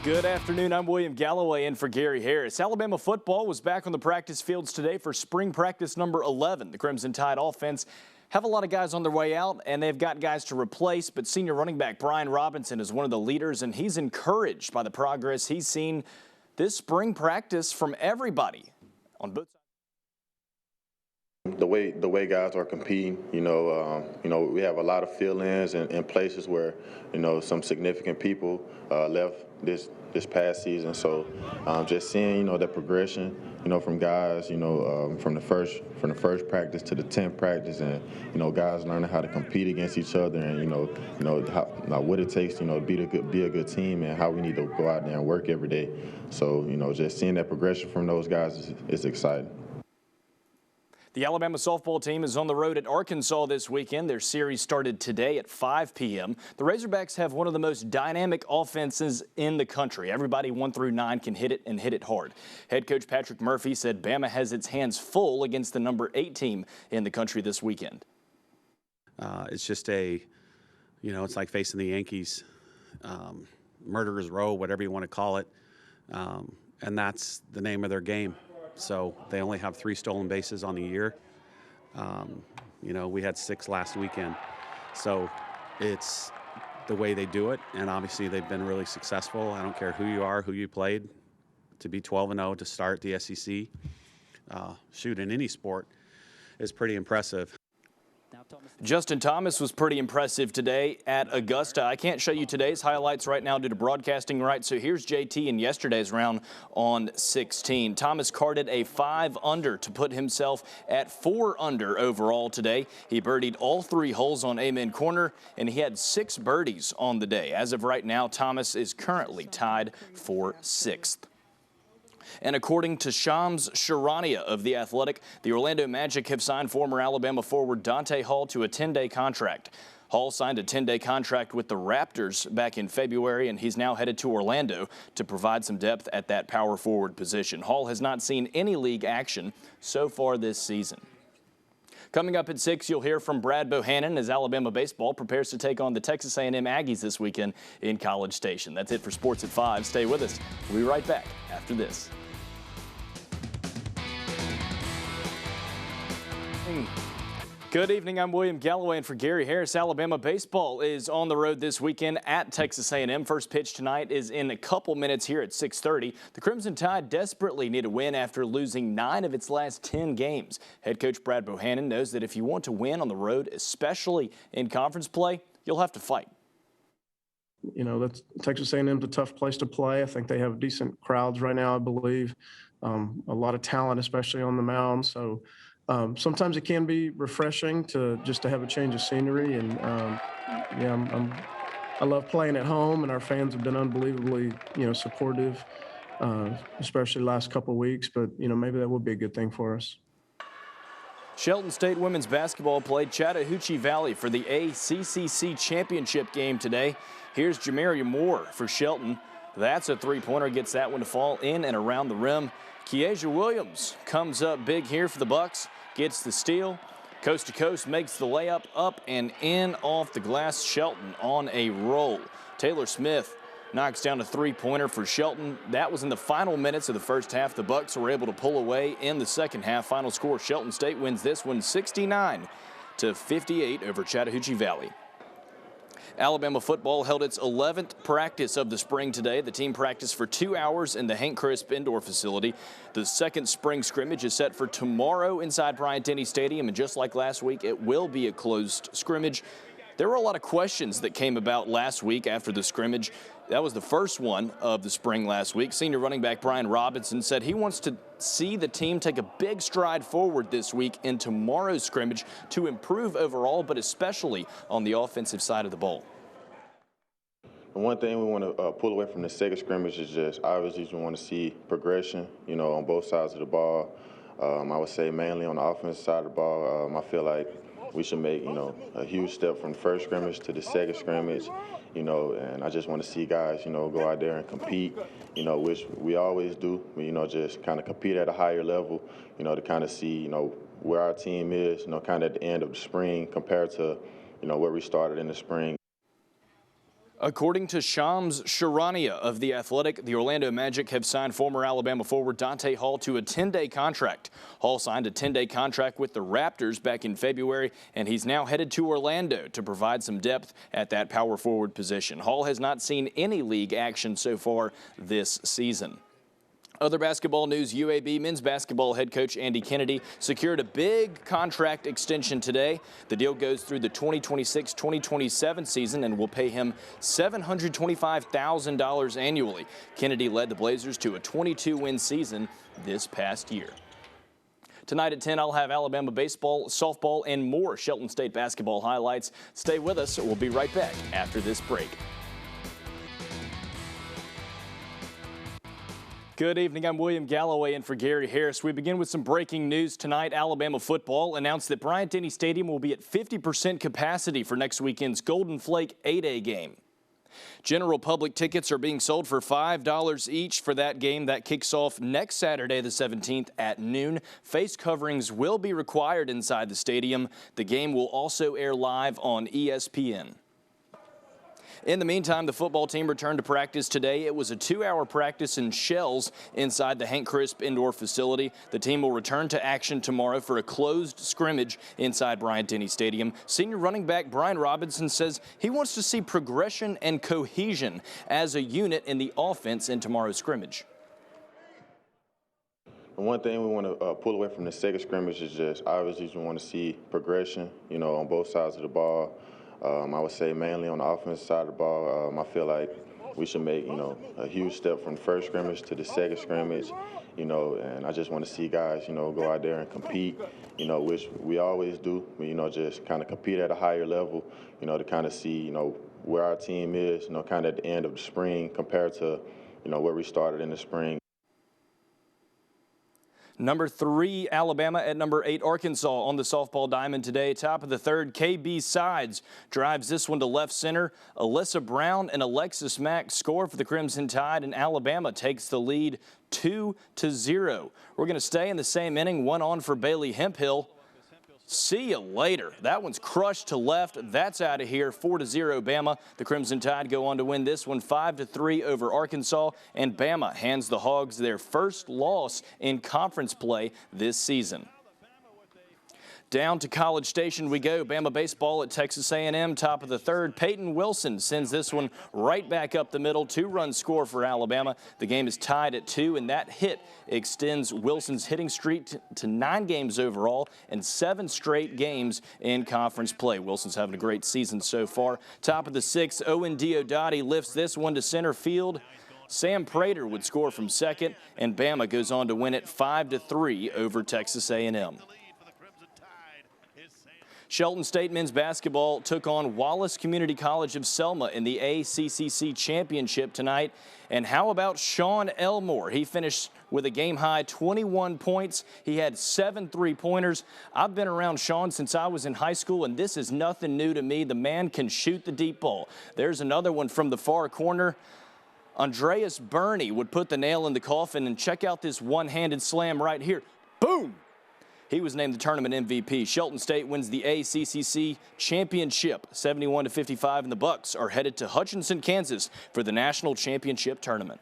Good afternoon. I'm William Galloway in for Gary Harris. Alabama football was back on the practice fields today for spring practice number 11. The Crimson Tide offense have a lot of guys on their way out, and they've got guys to replace, but senior running back Brian Robinson is one of the leaders, and he's encouraged by the progress he's seen this spring practice from everybody on both sides. The way guys are competing, we have a lot of fill-ins and places where, some significant people left this past season. So just seeing, the progression, from guys, from the first practice to the 10th practice, and guys learning how to compete against each other, and what it takes, to be a good team, and how we need to go out there and work every day. So just seeing that progression from those guys is exciting. The Alabama softball team is on the road at Arkansas this weekend. Their series started today at 5 p.m. The Razorbacks have one of the most dynamic offenses in the country. Everybody 1 through 9 can hit it and hit it hard. Head coach Patrick Murphy said Bama has its hands full against the number 8 team in the country this weekend. It's just it's like facing the Yankees, murderer's row, whatever you want to call it, and that's the name of their game. So they only have 3 stolen bases on the year. We had 6 last weekend. So it's the way they do it, and obviously they've been really successful. I don't care who you are, who you played, to be 12-0 to start the SEC, in any sport, is pretty impressive. Justin Thomas was pretty impressive today at Augusta. I can't show you today's highlights right now due to broadcasting rights, so here's JT in yesterday's round on 16. Thomas carded a 5-under to put himself at 4-under overall today. He birdied all 3 holes on Amen Corner, and he had 6 birdies on the day. As of right now, Thomas is currently tied for 6th. And according to Shams Charania of The Athletic, the Orlando Magic have signed former Alabama forward Dante Hall to a 10-day contract. Hall signed a 10-day contract with the Raptors back in February, and he's now headed to Orlando to provide some depth at that power forward position. Hall has not seen any league action so far this season. Coming up at 6, you'll hear from Brad Bohannon as Alabama baseball prepares to take on the Texas A&M Aggies this weekend in College Station. That's it for Sports at 5. Stay with us. We'll be right back after this. Good evening. I'm William Galloway and for Gary Harris. Alabama baseball is on the road this weekend at Texas A&M. First pitch tonight is in a couple minutes here at 6:30. The Crimson Tide desperately need a win after losing 9 of its last 10 games. Head coach Brad Bohannon knows that if you want to win on the road, especially in conference play, you'll have to fight. That's Texas A&M's a tough place to play. I think they have decent crowds right now, I believe. A lot of talent, especially on the mound. So sometimes it can be refreshing to have a change of scenery, and I love playing at home, and our fans have been unbelievably supportive, especially the last couple of weeks. But maybe that would be a good thing for us. Shelton State women's basketball played Chattahoochee Valley for the ACC championship game today. Here's Jamaria Moore for Shelton. That's a 3-pointer, gets that one to fall in and around the rim. Kiesia Williams comes up big here for the Bucks, gets the steal. Coast to coast makes the layup up and in off the glass. Shelton on a roll. Taylor Smith knocks down a 3-pointer for Shelton. That was in the final minutes of the first half. The Bucks were able to pull away in the second half. Final score, Shelton State wins this one 69-58 over Chattahoochee Valley. Alabama football held its 11th practice of the spring today. The team practiced for 2 hours in the Hank Crisp indoor facility. The second spring scrimmage is set for tomorrow inside Bryant-Denny Stadium, and just like last week, it will be a closed scrimmage. There were a lot of questions that came about last week after the scrimmage. That was the first one of the spring last week. Senior running back Brian Robinson said he wants to see the team take a big stride forward this week in tomorrow's scrimmage to improve overall, but especially on the offensive side of the ball. One thing we want to pull away from the second scrimmage is just obviously we want to see progression, on both sides of the ball. I would say mainly on the offensive side of the ball. I feel like we should make, a huge step from the first scrimmage to the second scrimmage, and I just want to see guys, go out there and compete, which we always do, just kind of compete at a higher level, to kind of see, where our team is, kind of at the end of the spring compared to, where we started in the spring. According to Shams Charania of The Athletic, the Orlando Magic have signed former Alabama forward Dante Hall to a 10-day contract. Hall signed a 10-day contract with the Raptors back in February, and he's now headed to Orlando to provide some depth at that power forward position. Hall has not seen any league action so far this season. Other basketball news, UAB men's basketball head coach Andy Kennedy secured a big contract extension today. The deal goes through the 2026-2027 season and will pay him $725,000 annually. Kennedy led the Blazers to a 22-win season this past year. Tonight at 10, I'll have Alabama baseball, softball, and more Shelton State basketball highlights. Stay with us. We'll be right back after this break. Good evening. I'm William Galloway in for Gary Harris. We begin with some breaking news tonight. Alabama football announced that Bryant-Denny Stadium will be at 50% capacity for next weekend's Golden Flake 8A game. General public tickets are being sold for $5 each for that game. That kicks off next Saturday, the 17th at noon. Face coverings will be required inside the stadium. The game will also air live on ESPN. In the meantime, the football team returned to practice today. It was a 2-hour practice in shells inside the Hank Crisp indoor facility. The team will return to action tomorrow for a closed scrimmage inside Bryant-Denny Stadium. Senior running back Brian Robinson says he wants to see progression and cohesion as a unit in the offense in tomorrow's scrimmage. One thing we want to pull away from the second scrimmage is just obviously we want to see progression, on both sides of the ball. I would say mainly on the offensive side of the ball. I feel like we should make, a huge step from the first scrimmage to the second scrimmage, and I just want to see guys, go out there and compete, which we always do, just kind of compete at a higher level, to kind of see, where our team is, kind of at the end of the spring compared to, where we started in the spring. Number 3, Alabama at number 8, Arkansas on the softball diamond today. Top of the third, KB Sides drives this one to left center. Alyssa Brown and Alexis Mack score for the Crimson Tide, and Alabama takes the lead 2-0. We're going to stay in the same inning, one on for Bailey Hemphill. See you later. That one's crushed to left. That's out of here. 4-0 Bama. The Crimson Tide go on to win this one 5-3 over Arkansas, and Bama hands the Hogs their first loss in conference play this season. Down to College Station we go. Bama baseball at Texas A&M, top of the third. Peyton Wilson sends this one right back up the middle. 2-run score for Alabama. The game is tied at 2, and that hit extends Wilson's hitting streak to 9 games overall and 7 straight games in conference play. Wilson's having a great season so far. Top of the 6th, Owen Diodati lifts this one to center field. Sam Prater would score from second, and Bama goes on to win it 5-3 over Texas A&M. Shelton State men's basketball took on Wallace Community College of Selma in the ACC championship tonight. And how about Sean Elmore? He finished with a game-high 21 points. He had 7 three-pointers. I've been around Sean since I was in high school, and this is nothing new to me. The man can shoot the deep ball. There's another one from the far corner. Andreas Burney would put the nail in the coffin, and check out this one-handed slam right here. Boom! He was named the tournament MVP. Shelton State wins the ACC championship 71-55, and the Bucks are headed to Hutchinson, Kansas for the national championship tournament.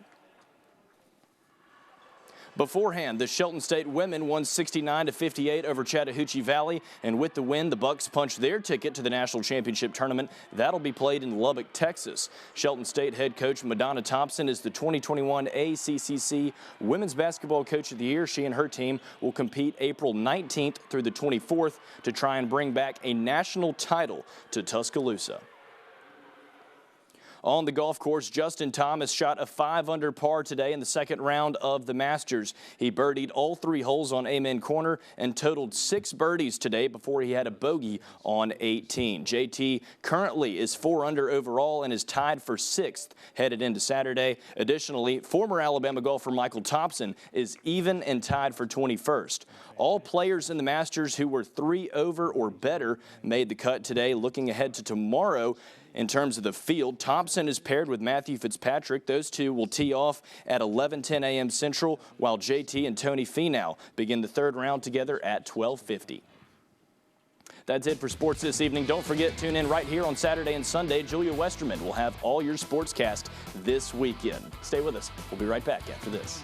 Beforehand, the Shelton State women won 69-58 over Chattahoochee Valley, and with the win, the Bucks punched their ticket to the national championship tournament. That'll be played in Lubbock, Texas. Shelton State head coach Madonna Thompson is the 2021 ACC Women's Basketball Coach of the Year. She and her team will compete April 19th through the 24th to try and bring back a national title to Tuscaloosa. On the golf course, Justin Thomas shot a 5-under par today in the second round of the Masters. He birdied all 3 holes on Amen Corner and totaled 6 birdies today before he had a bogey on 18. JT currently is 4-under overall and is tied for 6th headed into Saturday. Additionally, former Alabama golfer Michael Thompson is even and tied for 21st. All players in the Masters who were 3 over or better made the cut today. Looking ahead to tomorrow, in terms of the field, Thompson is paired with Matthew Fitzpatrick. Those two will tee off at 11:10 a.m. Central, while JT and Tony Finau begin the third round together at 12:50. That's it for sports this evening. Don't forget, tune in right here on Saturday and Sunday. Julia Westerman will have all your sportscast this weekend. Stay with us. We'll be right back after this.